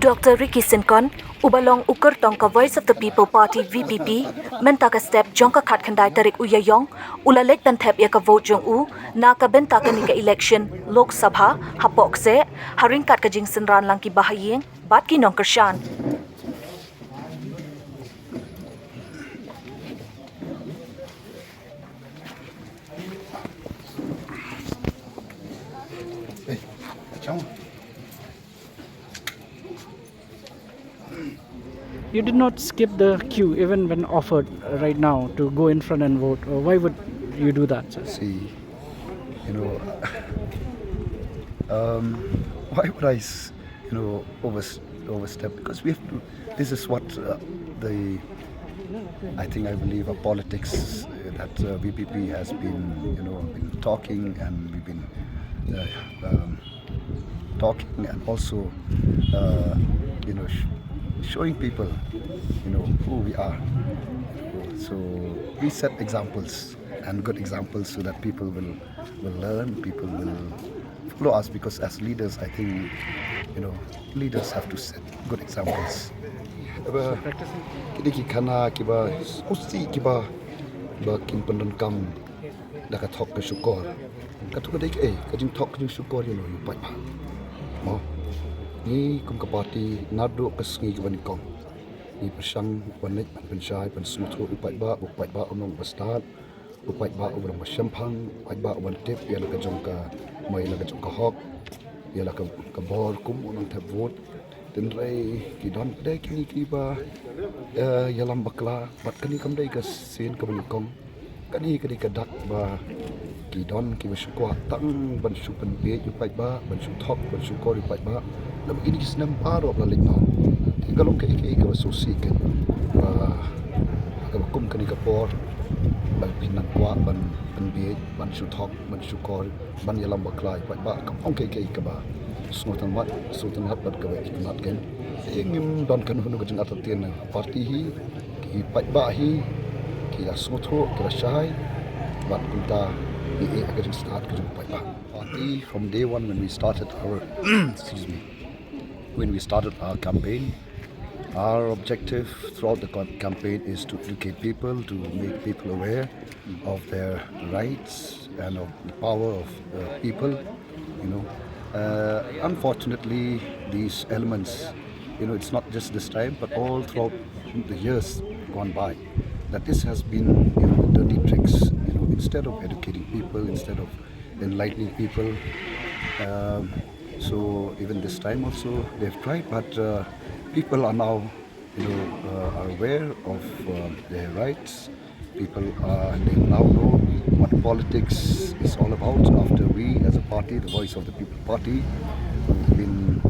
Dr. Ricky Syngkon, Ubalong Kyrtong ka Voice of the People Party VPP, mynta ka step jong ka khat khandai tarik Ìaìong, leit ban Thep ya ka vote jong na ka bynta ka ni ka election Lok Sabha, Pohkseh, ryngkat ka jingsynran lang ki bahaiing, bat ki nongkyrshan. You did not skip the queue even when offered right now to go in front and vote. Why would you do that, sir? See, you know, why would I, overstep? Because we have to. This is what I believe a politics that VPP has been talking, and we've been talking, and also showing people who we are. So we set examples and good examples so that people will learn, people will follow us, because as leaders I think leaders have to set good examples. Kini kana kiba usi kiba bakin pendengkam dah katok ke syukur katuk dek kajing tok kajing syukur you pai pa mo ni kum ka party nadu ke sngi ke banikong ni persang panik pensyai pen smutru upai ba umong bastat upai ba ubang basyampang upai ba uban tip ya la ka jong ka mai la ka jong ka hok ya la ka bor kum unang Thep vote den rei ki don de kini kiba ya lam bakla bat kani kam dei ka sin ka banikong kani kadi ka dak ba ki don ki syukur tang ban syu pen be upai ba ban syu thok ban syu ko upai ba lam ini kisnam paro la lino kalong ke ka sosi ke ka kum kani ka por ban pinan kwa ban be ban syu thok ban syu ko ban ya lam bakla upai ba kam ke ka ba sultan hat bat ka nat gen ingim don kan hunu ka jing atatian party hi ki pai ba hi ki asmutro ki shai bat bynta ni ka jing start ka jing pai ba party from day one when we started our when we started our campaign. Our objective throughout the campaign is to educate people, to make people aware of their rights and of the power of people. Unfortunately, these elements, it's not just this time, but all throughout the years gone by, that this has been, the dirty tricks. Instead of educating people, instead of enlightening people. So even this time also they've tried, but people are now, are aware of their rights. People they now know what politics is all about. After we, as a party, the Voice of the People Party, have been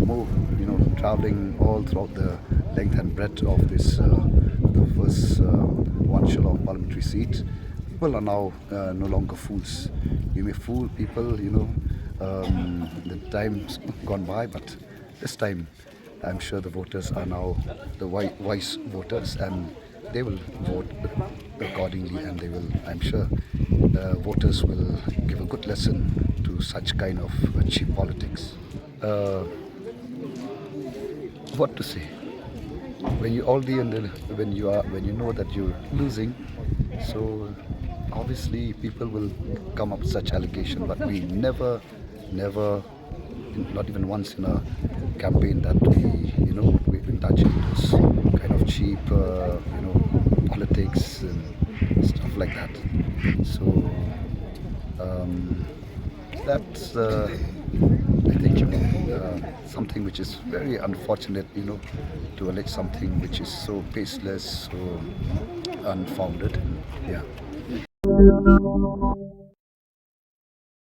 traveling all throughout the length and breadth of this the first one Shillong parliamentary seat. People are now no longer fools. You may fool people, the time's gone by, but this time I'm sure the voters are now the wise voters, and they will vote accordingly, and they will, I'm sure, voters will give a good lesson to such kind of cheap politics. What to say? When you when you know that you're losing, so obviously people will come up with such allegation, but we never, not even once in a campaign that we've been touching those kind of cheap, politics and stuff like that. So that's I think something which is very unfortunate, to allege something which is so baseless, so unfounded. Yeah.